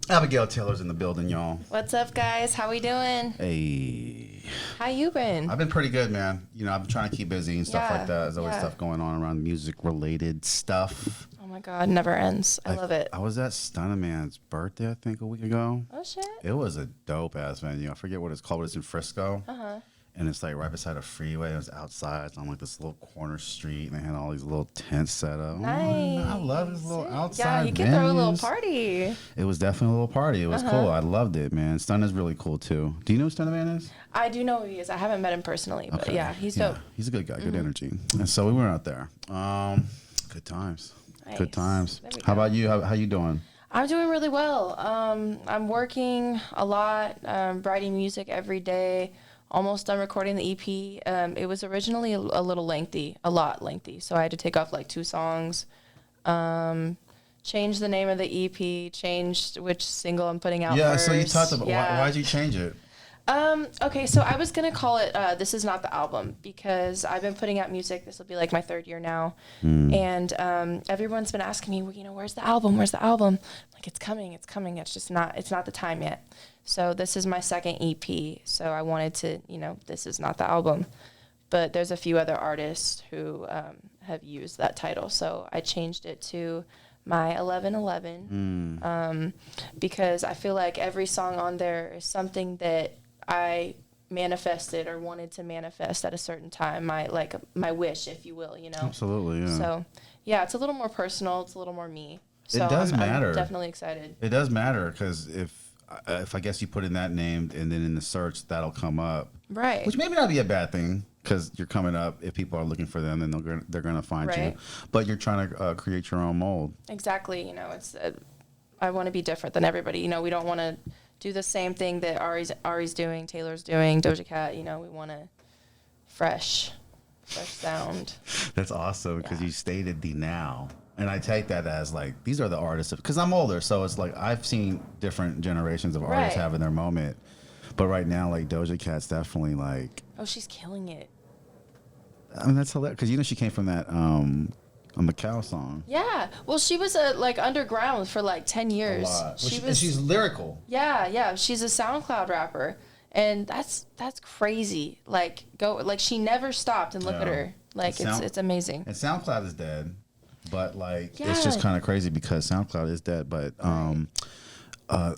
Abigail Taylor's in the building, y'all. What's up, guys? How we doing? Hey. How you been? I've been pretty good, man. You know, I've been trying to keep busy and stuff Yeah, like that. There's always yeah. stuff going on around music-related stuff. Oh my God, never ends. I love it. I was at Stunna Man's birthday, I think, a week ago. Oh shit. It was a dope-ass venue. I forget what it's called, but it's in Frisco. Uh-huh. And it's like right beside a freeway. It was outside. It's on like this little corner street, and they had all these little tents set up. Nice. I love this little outside. Yeah, you can throw a little venues. party. It was definitely a little party. It was cool. I loved it, man. Stunna's really cool too. Do you know who Stunna Man is? I do know who he is. I haven't met him personally, but yeah, he's dope. He's a good guy, good energy. And so we went out there. Good times. Nice. Good times. There we How go. about you? How you doing? I'm doing really well. I'm working a lot, writing music every day. Almost done recording the EP. It was originally a little lengthy, a lot lengthy. So I had to take off like 2 songs, change the name of the EP, changed which single I'm putting out first. So you talked about Yeah. why'd you change it? Okay, so I was going to call it This Is Not the Album because I've been putting out music. This will be like my 3rd year now. And everyone's been asking me, well, you know, where's the album? Where's the album? I'm like, it's coming. It's just not the time yet. So this is my 2nd EP. So I wanted to, you know, this is not the album. But there's a few other artists who have used that title. So I changed it to my 1111 because I feel like every song on there is something that I manifested or wanted to manifest at a certain time, my wish, if you will, you know. Absolutely, yeah. So yeah, it's a little more personal, it's a little more me. So It does I'm matter. definitely excited. It does matter because if I guess you put in that name and then in the search that'll come up, Right. which maybe not be a bad thing because you're coming up. If people are looking for them, then they're gonna find you. Right. But you're trying to create your own mold. Exactly, you know, it's I want to be different than everybody. You know, we don't want to do the same thing that Ari's doing, Taylor's doing, Doja Cat. You know, we want a fresh sound. That's awesome because Yeah. you stated the now. And I take that as like, these are the artists, because I'm older. So it's like, I've seen different generations of artists Right. having their moment. But right now, like Doja Cat's definitely like, Oh, she's killing it. I mean, that's hilarious. Because you know, she came from that a Macau song. Yeah. Well, she was like underground for like 10 years. A lot. She And was. she's lyrical. Yeah. She's a SoundCloud rapper, and that's crazy. Like she never stopped, and look at Yeah. her. Like it's amazing. And SoundCloud is dead. But like, Yeah. it's just kind of crazy because SoundCloud is dead. But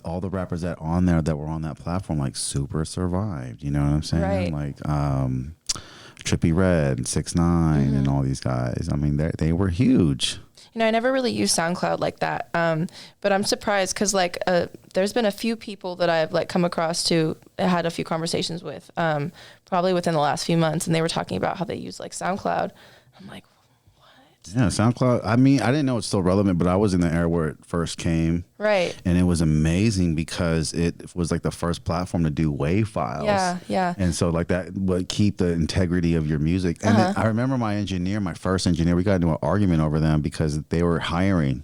all the rappers that on there that were on that platform, like super survived. You know what I'm saying? Right. Like Trippie Redd, 6ix9ine, and all these guys. I mean, they were huge. You know, I never really used SoundCloud like that. But I'm surprised because like there's been a few people that I've like come across to had a few conversations with, probably within the last few months, and they were talking about how they use like SoundCloud. I'm like, Yeah, SoundCloud. I mean, I didn't know it's still relevant, but I was in the era where it first came. right. And it was amazing because it was like the first platform to do WAV files. Yeah. And so like that would keep the integrity of your music. And then I remember my first engineer, we got into an argument over them because they were hiring.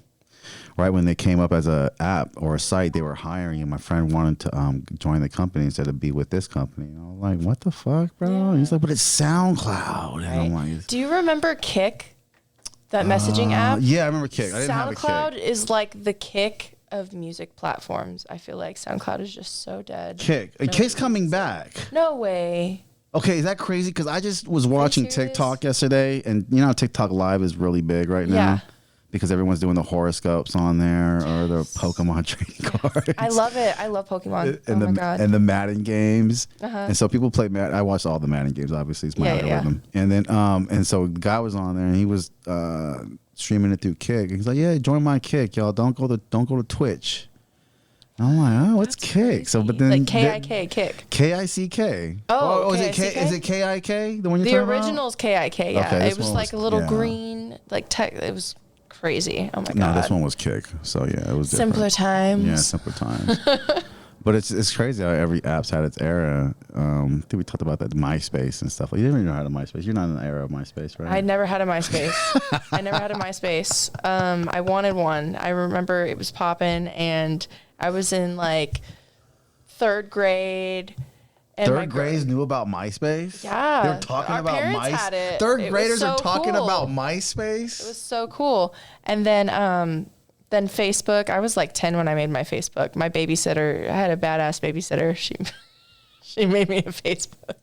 Right when they came up as a app or a site, they were hiring, and my friend wanted to join the company instead of be with this company. And I was like, "What the fuck, bro?" And he's like, "But it's SoundCloud." And I'm like, Do you remember Kick? That messaging app? Yeah, I remember Kick. I didn't have a SoundCloud Kick. is like the Kick of music platforms. I feel like SoundCloud is just so dead. Kick. Kick's coming back. No way. Okay, is that crazy? Because I just was watching serious? TikTok yesterday, and you know how TikTok Live is really big right now? Yeah. Because everyone's doing the horoscopes on there or the Pokemon trading cards. I love it. I love Pokemon. And my God. and the Madden games. And so people play Madden. I watched all the Madden games, obviously. It's my algorithm. And then and so the guy was on there and he was streaming it through Kick. He's like, "Yeah, join my Kick, y'all. Don't go to Twitch." And I'm like, "Oh, what's Kick?" So but then like KIK, Kick. KICK. Oh, is it KICK? Is it KIK? The one you're The talking about? original's KIK, yeah. Okay, this It was one like was- a little yeah. green, like tech. It was crazy. Oh my God. No, this one was Kick. So yeah, it was different. Simpler times. Yeah, simpler times. But it's crazy how every app's had its era. I think we talked about that MySpace and stuff. Like, you didn't even know how to MySpace. You're not in the era of MySpace, right? I never had a MySpace. I never had a MySpace. I wanted one. I remember it was popping, and I was in like 3rd grade. And Third graders knew about MySpace? Yeah. They were talking Our about parents MySpace. had it. Third It was graders so are talking cool. about MySpace? It was so cool. And then Then Facebook. I was like 10 when I made my Facebook. My babysitter, I had a badass babysitter. She made me a Facebook.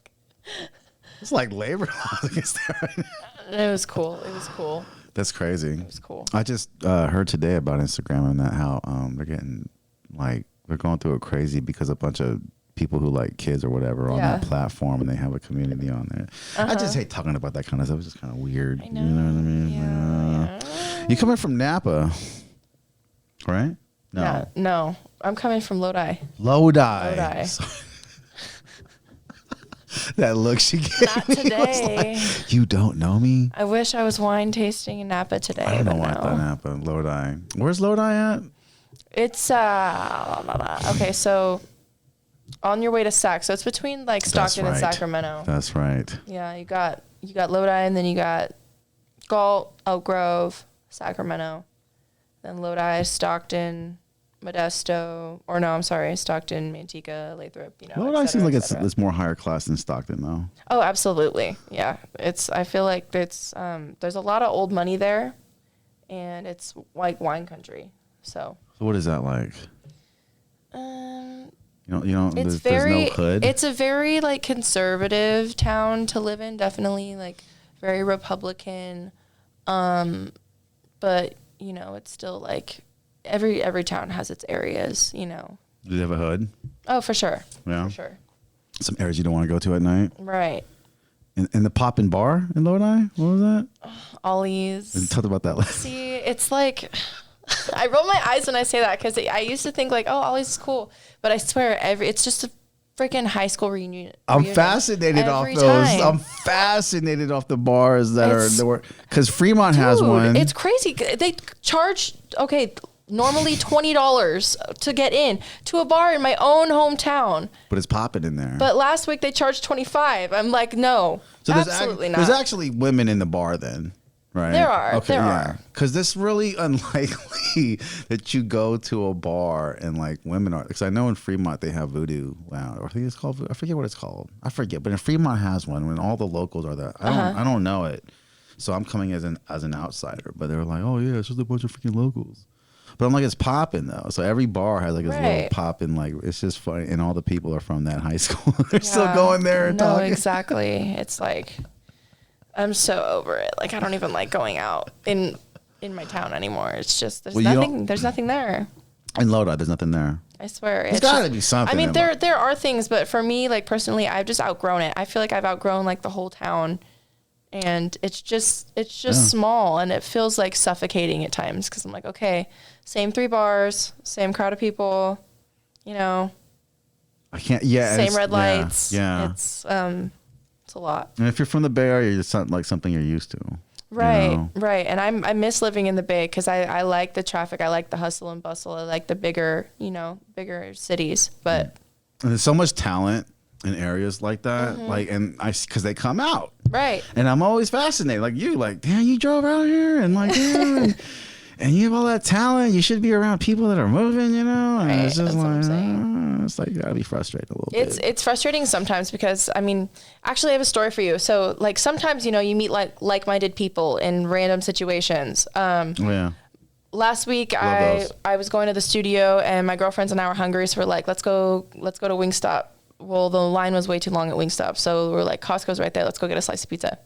It's like labor laws against that right now. It was cool. It was cool. That's crazy. It was cool. I just heard today about Instagram and that how they're getting like they're going through it crazy because a bunch of people who like kids or whatever on that platform and they have a community on there. I just hate talking about that kind of stuff. It's just kind of weird. I know. You know what I mean? Yeah. You coming from Napa, right? No. I'm coming from Lodi. Lodi. That look she gave Not me today. was like, you don't know me? I wish I was wine tasting in Napa today. I don't know but why no. Napa, Lodi. Where's Lodi at? It's okay. So on your way to Sac, so it's between like Stockton and Sacramento. That's right. Yeah, you got Lodi, and then you got Galt, Elk Grove, Sacramento, then Lodi, Stockton, Modesto, or no, I'm sorry, Stockton, Manteca, Lathrop. Lodi seems like it's more higher class than Stockton, though. Oh, absolutely. Yeah, I feel like there's a lot of old money there, and it's like wine country. So what is that like? It's there's no hood. It's a very like conservative town to live in. Definitely like very Republican, but it's still like every town has its areas. Do they have a hood? Oh, for sure. Yeah, for sure. Some areas you don't want to go to at night. Right. And the Poppin' Bar in Lodi. What was that? Ollie's. We talked about that last. See, it's like. I roll my eyes when I say that because I used to think like, oh, Ollie's is cool, but I swear it's just a freaking high school reunion. I'm fascinated off those. Time. I'm fascinated off the bars that were because Fremont has one. It's crazy. They charge normally $20 to get in to a bar in my own hometown, but it's popping in there. But last week they charged $25. I'm like, no, so absolutely not. There's actually women in the bar then. Right. There are. Okay, there are. Because it's really unlikely that you go to a bar and like women are. Because I know in Fremont they have Voodoo Lounge, or I think it's called. I forget what it's called. I forget. But in Fremont has one when all the locals are there. I don't know it, so I'm coming as an outsider. But they were like, oh yeah, it's just a bunch of freaking locals. But I'm like, it's popping though. So every bar has like this little popping. Like it's just funny, and all the people are from that high school. They're still going there and talking. Exactly. It's like. I'm so over it. Like I don't even like going out in my town anymore. It's just there's nothing there. In Lodi, there's nothing there. I swear. There's gotta be something. I mean, there are things, but for me, like personally, I've just outgrown it. I feel like I've outgrown like the whole town, and it's just small, and it feels like suffocating at times because I'm like, okay, same 3 bars, same crowd of people, I can't. Yeah. Same red lights. Yeah. It's a lot. And if you're from the Bay Area, it's not like something you're used to. Right, right. And I miss living in the Bay because I like the traffic. I like the hustle and bustle. I like the bigger cities. But and there's so much talent in areas like that. Like, and because they come out. Right. And I'm always fascinated. Like you, like, damn, you drove out here and like, yeah, and you have all that talent. You should be around people that are moving, And it's just it's like you gotta be frustrated a little bit. It's frustrating sometimes because actually I have a story for you. So like sometimes you meet like-minded people in random situations. Last week I was going to the studio and my girlfriends and I were hungry, so we're like, let's go to Wingstop. Well, the line was way too long at Wingstop, so we're like, Costco's right there. Let's go get a slice of pizza.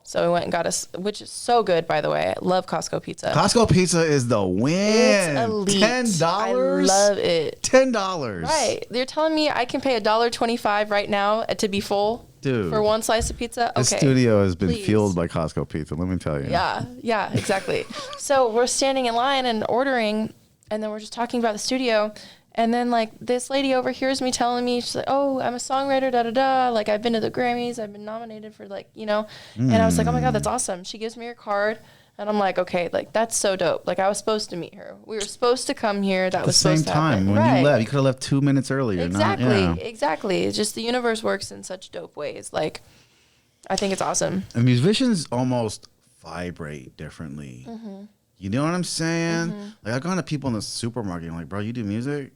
So we went and got us, which is so good, by the way. I love Costco pizza. Costco pizza is the win. It's elite. $10. I love it. $10. Right. You're telling me I can pay $1.25 right now to be full? Dude. For one slice of pizza? Okay. The studio has been fueled by Costco pizza, let me tell you. Yeah, exactly. So we're standing in line and ordering, and then we're just talking about the studio. And then, like, this lady overhears me telling me, she's like, oh, I'm a songwriter, da-da-da. Like, I've been to the Grammys. I've been nominated for, like, And I was like, oh, my God, that's awesome. She gives me her card. And I'm like, okay, like, that's so dope. Like, I was supposed to meet her. We were supposed to come here. That was supposed to happen. At the same time. When you left, you could have left 2 minutes earlier. Exactly. It's just the universe works in such dope ways. Like, I think it's awesome. And musicians almost vibrate differently. You know what I'm saying? Like, I've gone to people in the supermarket and like, bro, you do music?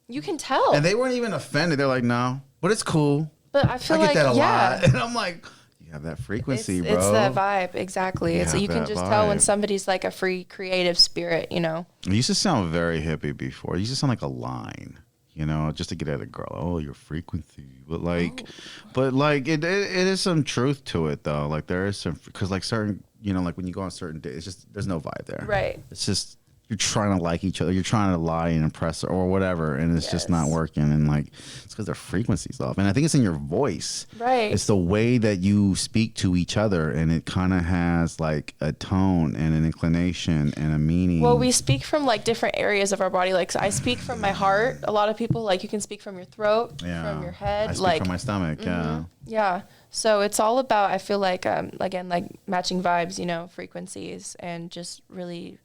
You can tell. And they weren't even offended. They're like, no, but it's cool. But I feel I get that a lot. And I'm like, You have that frequency, bro. It's that vibe, exactly. You can just tell when vibe. somebody's like a free creative spirit, you know. You used to sound very hippie before. You used to sound like a line, you know, just to get at a girl. Oh, your frequency, but like, it is some truth to it though. Like there is some, because like certain, you know, like when you go on certain days, it's just there's no vibe there. Right. It's just you're trying to like each other. You're trying to lie and impress her or whatever, and it's just not working. And like it's because their frequency's off. And I think it's in your voice. Right. It's the way that you speak to each other, and it kind of has like a tone and an inclination and a meaning. Well, we speak from like different areas of our body. Like so I speak from my heart. A lot of people like you can speak from your throat, from your head, I speak like from my stomach. Yeah. So it's all about, I feel like, again, like matching vibes, you know, frequencies, and just really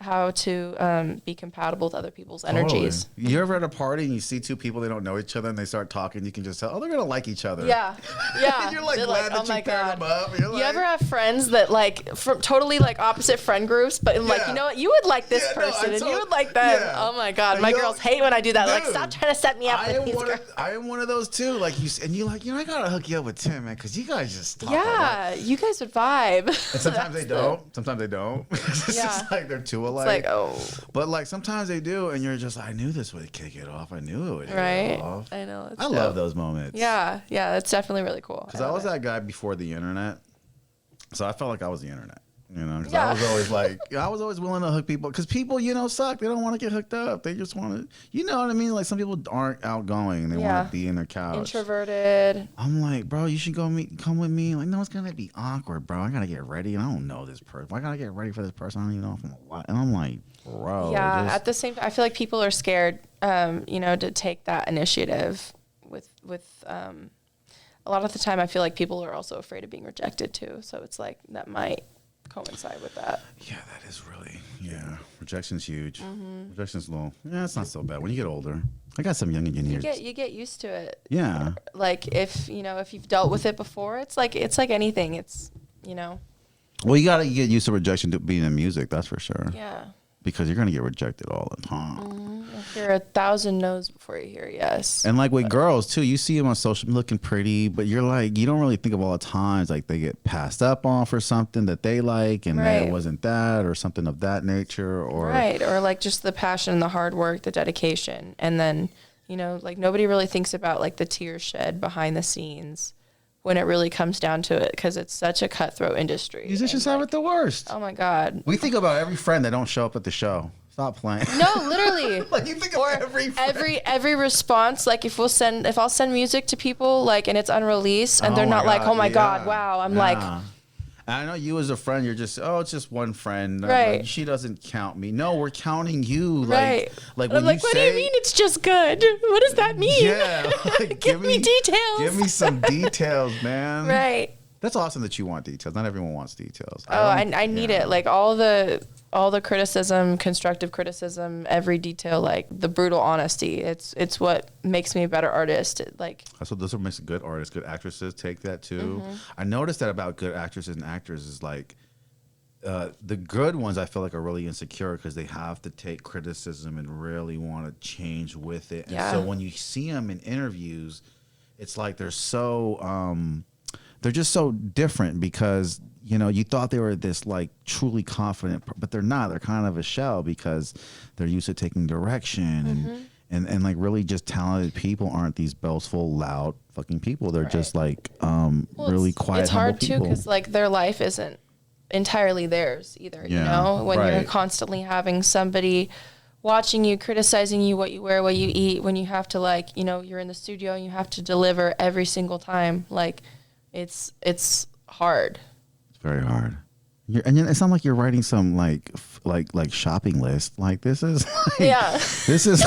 how to be compatible with other people's energies. You ever at a party and you see two people, they don't know each other, and they start talking, you can just tell, oh, they're going to like each other. Yeah. Yeah. You're like, glad that you paired them up. You ever have friends that like from totally like opposite friend groups, but like, you know what, you would like this person and you would like them. Yeah. Oh my God. My girls hate when I do that. Dude, like, stop trying to set me up with these girls. I am one of those too. Like you're like, you know, I got to hook you up with Tim, man, because you guys just talk. Yeah. You guys would vibe. And sometimes they don't. Sometimes they don't. It's just like they're too alike. It's like, oh. But like sometimes they do, and you're just, I knew this would kick it off. I knew it would kick it off. I know. I love those moments. Yeah, that's definitely really cool. Because I was that guy before the internet, so I felt like I was the internet. You know, because I was always like, I was always willing to hook people, because people, you know, suck. They don't want to get hooked up. They just want to, you know what I mean? Like some people aren't outgoing. They want to be in their couch. Introverted. I'm like, bro, you should come with me. Like, no, it's gonna be awkward, bro. I gotta get ready, and I don't know this person. Why gotta get ready for this person? I don't even know if I'm alive. And I'm like, bro. Yeah. At the same time, I feel like people are scared, you know, to take that initiative. With a lot of the time, I feel like people are also afraid of being rejected too. So it's like that might coincide with that. Yeah, that is really, rejection's huge. Rejection's low. Yeah, it's not so bad when you get older. I got some young engineers. You get used to it. Yeah. Like if you've dealt with it before, it's like anything. It's, you know. Well, you gotta get used to rejection to being in music. That's for sure. Yeah. Because you're gonna get rejected all the time. You'll hear 1,000 no's before you hear yes. And like with girls too, you see them on social looking pretty, but you're like, you don't really think of all the times like they get passed up on for something that they like, and that it wasn't that, or something of that nature, or or like just the passion, the hard work, the dedication, and then like nobody really thinks about like the tears shed behind the scenes when it really comes down to it, because it's such a cutthroat industry. Musicians have it the worst. Oh my God. We think about every friend that don't show up at the show. Stop playing. No, literally. Like you think of every friend. every response. Like if I'll send music to people, like, and it's unreleased, and they're not like, oh my God, wow. I'm like. I know you as a friend, you're just, it's just one friend. Right. Like, she doesn't count me. No, we're counting you. Right. Like when I'm like, what do you mean it's just good? What does that mean? Yeah. Like, give me details. Give me some details, man. Right. That's awesome that you want details. Not everyone wants details. I need it. Like all the criticism, constructive criticism, every detail, like the brutal honesty. It's what makes me a better artist. That's what makes a good artist. Good actresses take that too. I noticed that about good actresses and actors is like the good ones I feel like are really insecure because they have to take criticism and really want to change with it. And so when you see them in interviews, it's like they're just so different because you thought they were this like truly confident, but they're not. They're kind of a shell because they're used to taking direction and like really just talented people aren't these boastful, loud fucking people. They're just like really quiet. It's hard too because like their life isn't entirely theirs either. When you're constantly having somebody watching you, criticizing you, what you wear, what you eat, when you have to like you're in the studio and you have to deliver every single time. Like it's hard. Very hard. And it's not like you're writing some like shopping list. Like this is this is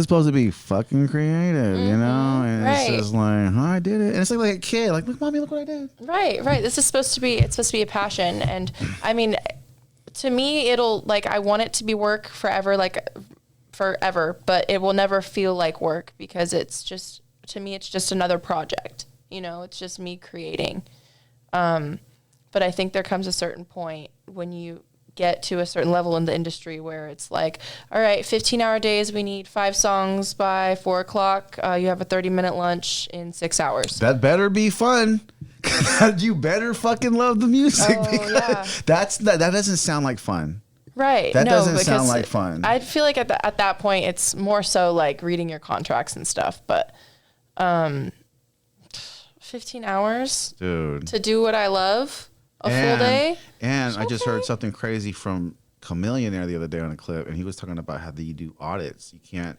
supposed to be fucking creative, and it's just like, I did it, and it's like a kid, like, look, mommy, look what I did. Right. It's supposed to be a passion, and I mean, to me, it'll like I want it to be work forever, but it will never feel like work because it's just another project. It's just me creating. But I think there comes a certain point when you get to a certain level in the industry where it's like, all right, 15-hour days, we need 5 songs by 4 o'clock. You have a 30-minute lunch in 6 hours. That better be fun. You better fucking love the music because that doesn't sound like fun. Right. That doesn't sound like fun. I feel like at that point, it's more so like reading your contracts and stuff. But 15 hours, dude, to do what I love, full day. And I just heard something crazy from Chameleonaire the other day on a clip, and he was talking about how you do audits. You can't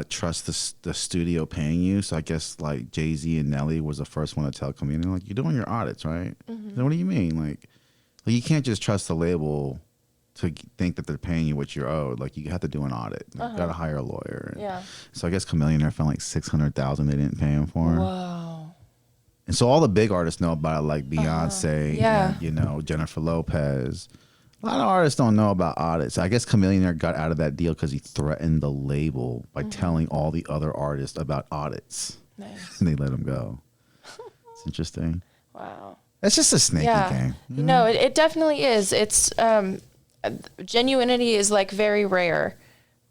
trust the studio paying you. So I guess like Jay-Z and Nelly was the first one to tell Chameleonaire, like, you're doing your audits, right? Then what do you mean? Like you can't just trust the label to think that they're paying you what you're owed. Like, you have to do an audit. Like, you got to hire a lawyer. Yeah. So I guess Chameleonaire found like $600,000 they didn't pay him for. Whoa. And so all the big artists know about it, like Beyonce, and, you know, Jennifer Lopez. A lot of artists don't know about audits. I guess Chameleonaire got out of that deal because he threatened the label by telling all the other artists about audits. Nice. And they let him go. It's interesting. Wow. It's just a snaky game. You know, it definitely is. It's genuinity is like very rare.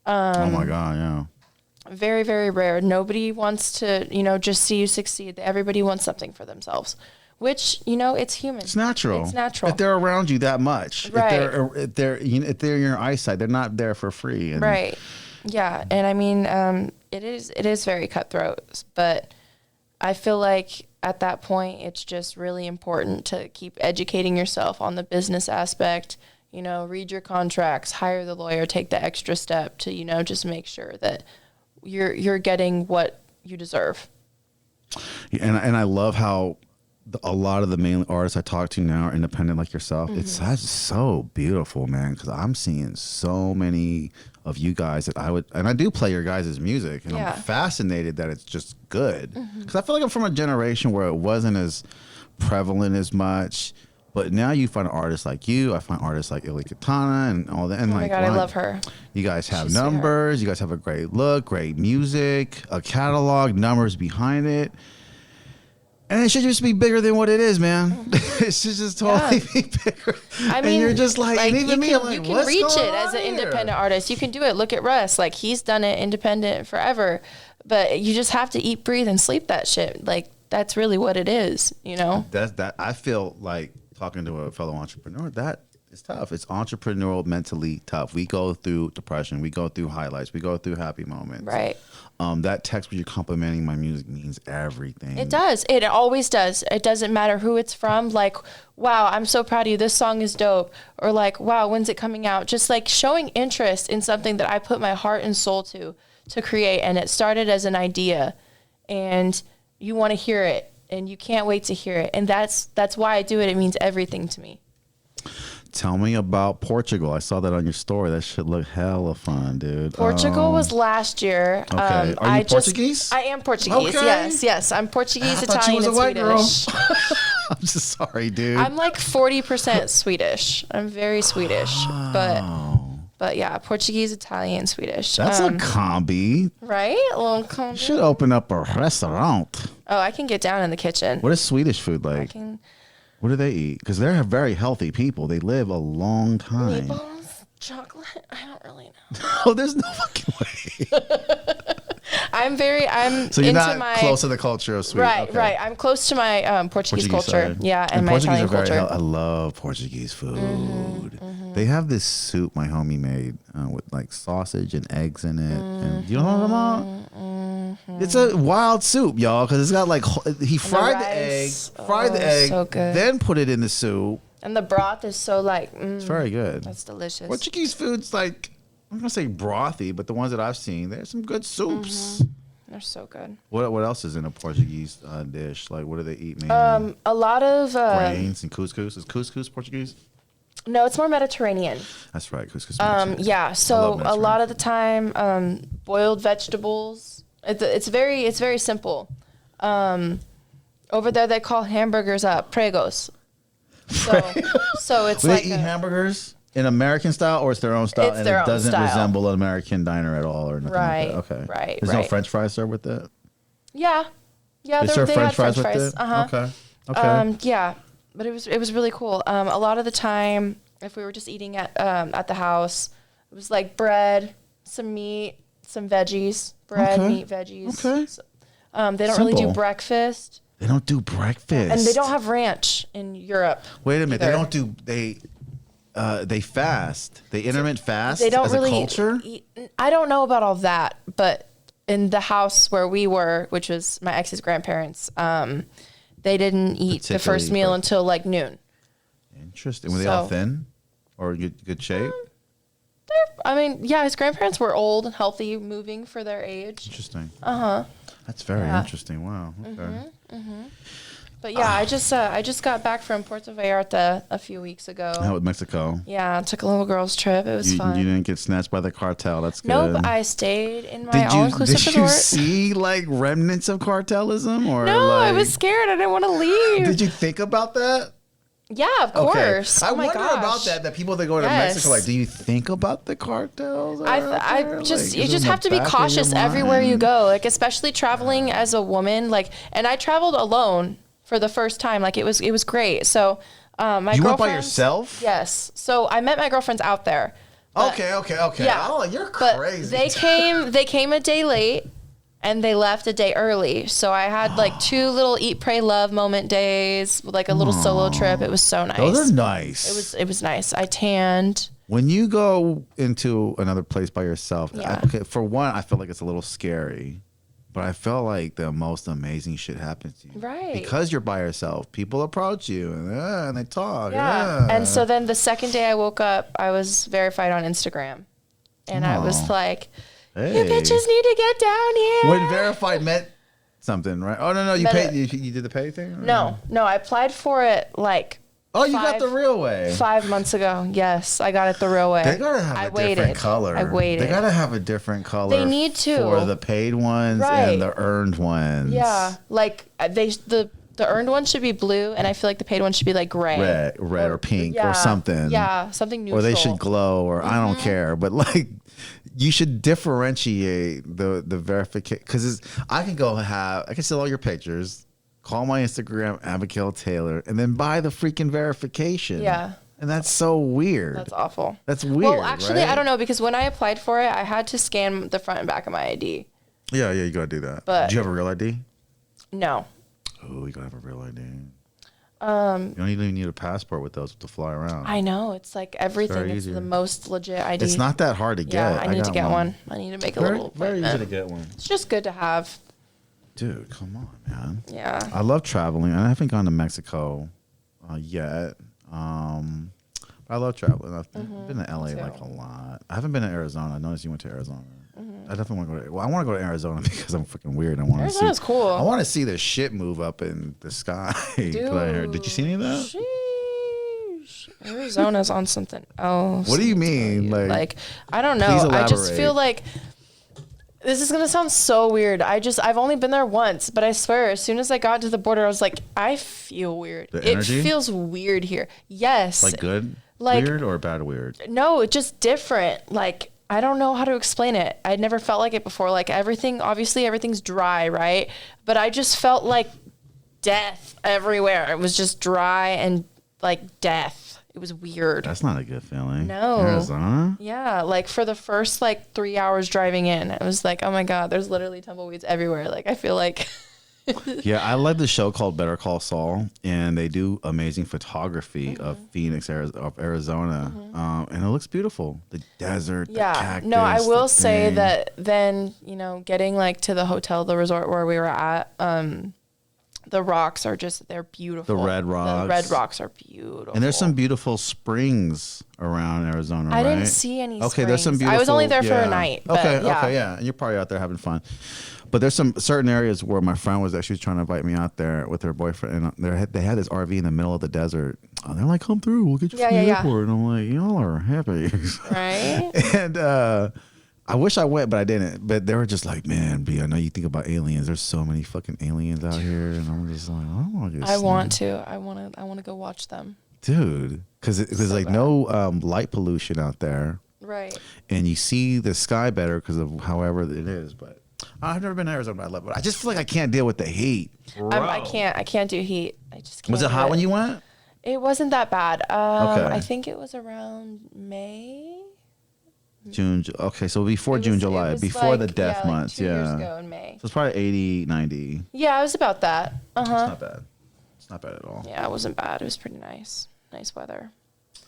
Oh my God, yeah. Very, very rare. Nobody wants to, you know, just see you succeed. Everybody wants something for themselves, which, you know, it's human. It's natural. It's natural. If they're around you that much, right. if they're in your eyesight, they're not there for free. And right. Yeah. And I mean, it is very cutthroat, but I feel like at that point, it's just really important to keep educating yourself on the business aspect. You know, read your contracts, hire the lawyer, take the extra step to, you know, just make sure that you're getting what you deserve. And I love how a lot of the main artists I talk to now are independent like yourself. It's that's so beautiful, man, because I'm seeing so many of you guys that I do play your guys' music, and I'm fascinated that it's just good. Because I feel like I'm from a generation where it wasn't as prevalent as much. But now you find artists like you. I find artists like Illy Katana and all that. And oh my God, I love her. You guys have numbers. You guys have a great look, great music, a catalog, numbers behind it. And it should just be bigger than what it is, man. It should just totally be bigger. I mean, and you're just like and even me, I'm like, you can reach it as an independent artist. You can do it. Look at Russ. Like, he's done it independent forever. But you just have to eat, breathe, and sleep that shit. Like, that's really what it is, you know? That I feel like, talking to a fellow entrepreneur, that is tough. It's entrepreneurial, mentally tough. We go through depression. We go through highlights. We go through happy moments. Right. That text where you're complimenting my music means everything. It does. It always does. It doesn't matter who it's from. Like, wow, I'm so proud of you. This song is dope. Or like, wow, when's it coming out? Just like showing interest in something that I put my heart and soul to create. And it started as an idea, and you want to hear it. And you can't wait to hear it. And that's why I do it. It means everything to me. Tell me about Portugal. I saw that on your story. That should look hella fun, dude. Portugal was last year. Okay. Are you Portuguese? I am Portuguese. Okay. Yes. I'm Portuguese, Italian, and Swedish. I'm just sorry, dude. I'm like 40% Swedish. I'm very Swedish. But yeah, Portuguese, Italian, Swedish. That's a combi. Right? A little combi. You should open up a restaurant. Oh, I can get down in the kitchen. What is Swedish food like? What do they eat? Because they're very healthy people. They live a long time. Meatballs? Chocolate? I don't really know. Oh, there's no fucking way. So you're not close to the culture of Sweden. Right, right. I'm close to my Portuguese culture. Side. Yeah, and my Italian culture. I love Portuguese food. They have this soup my homie made with like sausage and eggs in it. And you know what I'm about? It's a wild soup, y'all, because it's got like, he fried the egg, so good. then put it in the soup. And the broth is so like, it's very good. That's delicious. Portuguese food's like, I'm going to say brothy, but the ones that I've seen, there's some good soups. They're so good. What else is in a Portuguese dish? Like, what do they eat mainly? A lot of grains and couscous. Is couscous Portuguese? No, it's more Mediterranean. That's right, couscous. Yeah. So a lot of the time, boiled vegetables. It's very simple. Over there, they call hamburgers pregos. So it's they like eat hamburgers in American style, or it's their own style, and it doesn't resemble an American diner at all, or nothing right, like that. Okay. Right. There's no French fries served with it. Yeah. They serve French fries with it. Okay. Yeah, but it was really cool. A lot of the time, if we were just eating at the house, it was like bread, some meat, some veggies. Bread, meat, veggies. Okay. So, they don't really do breakfast. They don't do breakfast. And they don't have ranch in Europe. Wait a minute. either. They don't do they fast. They intermittent fast They don't as really a culture? I don't know about all that, but in the house where we were, which was my ex's grandparents, they didn't eat the first meal until like noon. Interesting. Were they all thin or good shape? I mean, yeah, his grandparents were old and healthy, moving for their age. Interesting. Uh-huh. That's very interesting. Wow. Okay. But yeah, I just got back from Puerto Vallarta a few weeks ago. How with Mexico? Yeah, took a little girl's trip. It was fun. You didn't get snatched by the cartel. That's good. Nope, I stayed in my all-inclusive resort. Did you see like remnants of cartelism or No, like, I was scared. I didn't want to leave. Did you think about that? Yeah, of course. I Oh my wonder gosh. about that. That people that go to Mexico, like, do you think about the cartels? I just you just have to be cautious everywhere you go. Like especially traveling as a woman. Like, and I traveled alone for the first time. Like it was great. So my you went by girlfriends- yourself? Yes. So I met my girlfriends out there. But, Okay. Yeah. Oh, you're but crazy. They came a day late. And they left a day early. So I had like 2 little eat, pray, love moment days, like a little solo trip. It was so nice. Those are nice. It was nice. I tanned. When you go into another place by yourself, Yeah. for one, I feel like it's a little scary. But I feel like the most amazing shit happens to you. Right. Because you're by yourself. People approach you and they talk. Yeah. And so then the second day I woke up, I was verified on Instagram. And I was like, hey. you bitches need to get down here. When verified meant something, right? Oh, no. You paid. You did the pay thing? Or? No. I applied for it like. Oh, you got the real way. 5 months ago. Yes, I got it the real way. They gotta have a different color. I waited. They gotta have a different color. They need to. For the paid ones and the earned ones. Yeah, like the earned one should be blue, and I feel like the paid one should be like gray, red or pink or something. Yeah, something neutral. Or they should glow, or I don't care, but like. You should differentiate the verification because I can sell all your pictures, call my Instagram Abigail Taylor, and then buy the freaking verification. Yeah. And that's so weird. That's awful. That's weird. Well, actually, right? I don't know because when I applied for it, I had to scan the front and back of my ID. Yeah, you gotta do that. But do you have a real ID? No. Oh, you gotta have a real ID. You don't even need a passport with those to fly around. I know. It's like everything is the most legit ID. It's not that hard to get. Yeah, I need to get one. I need to make a little appointment. Very easy to get one. It's just good to have. Dude, come on, man. Yeah. I love traveling. I haven't gone to Mexico yet. I love traveling. I've been to LA like a lot. I haven't been to Arizona. I noticed you went to Arizona. I definitely want to go to. Well, I want to go to Arizona because I'm freaking weird. Arizona's cool. I want to see the shit move up in the sky. Dude, did you see any of that? Sheesh. Arizona's on something else. What do you mean? Like I don't know. I just feel like this is gonna sound so weird. I've only been there once, but I swear, as soon as I got to the border, I was like, I feel weird. It feels weird here. Yes. Like good, like, weird, or bad weird? No, it's just different. Like I don't know how to explain it. I'd never felt like it before. Like everything's dry, right? But I just felt like death everywhere. It was just dry and like death. It was weird. That's not a good feeling. No. Arizona? Yeah, like for the first like 3 hours driving in, I was like, oh my God, there's literally tumbleweeds everywhere. Like I feel like. Yeah, I love the show called Better Call Saul, and they do amazing photography of Phoenix, Arizona, and it looks beautiful. The desert, the cactus. No, I will say that then, getting like to the hotel, the resort where we were at, the rocks are they're beautiful. The red rocks. The red rocks are beautiful. And there's some beautiful springs around Arizona, right? I didn't see any springs. Okay, there's some beautiful. I was only there for a night. But okay, yeah. And you're probably out there having fun. But there's some certain areas where my friend was actually trying to invite me out there with her boyfriend, and they had this RV in the middle of the desert. And they're like, "Come through, we'll get you from the airport." And I'm like, "Y'all are hippies, right?" And I wish I went, but I didn't. But they were just like, "Man, B, I know you think about aliens. There's so many fucking aliens out here," and I'm just like, "I don't want to." I want to go watch them, dude, because there's like no light pollution out there, right? And you see the sky better because of however it is, but. I've never been to Arizona, but I love it. I just feel like I can't deal with the heat. I can't do heat. I just can't. Was it hot when you went? It wasn't that bad. Okay. I think it was around May. Okay, so before June, July, before the death months. 2 years ago in May. So it's probably 80, 90. Yeah, it was about that. It's not bad. It's not bad at all. Yeah, it wasn't bad. It was pretty nice. Nice weather.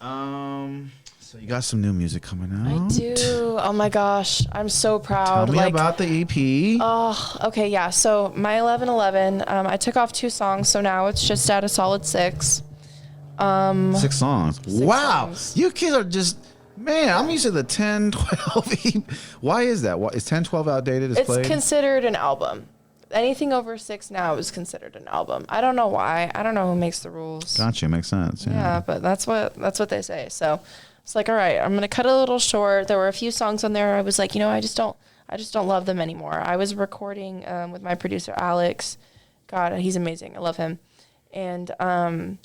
So you got some new music coming out. I do. Oh my gosh, I'm so proud. Tell me about the EP. Oh, okay, yeah. So my 11/11, I took off 2 songs, so now it's just at a solid 6. 6 songs. Wow, songs. you kids are just. Man, I'm used to the 10, 12. Why is that? Is 10, 12 outdated? It's considered an album. Anything over 6 now is considered an album. I don't know why. I don't know who makes the rules. Gotcha, makes sense. Yeah, but that's what they say. So it's like, all right, I'm gonna cut it a little short. There were a few songs on there I was like, I just don't love them anymore. I was recording with my producer Alex. God, he's amazing. I love him. And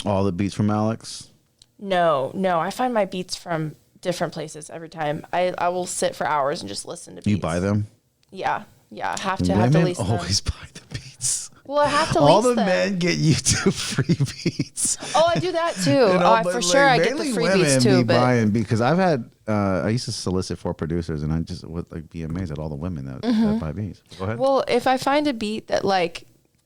all the beats from Alex? No, I find my beats from different places every time. I will sit for hours and just listen to beats. You buy them? Yeah. I have to Women lease them. always buy the beats. Well, I have to all lease the them. men get YouTube free beats. Oh, I do that too. For sure I get the free beats too. But buying, because I've had I used to solicit for producers, and I just would be amazed at all the women that buy beats. Go ahead. Well, if I find a beat that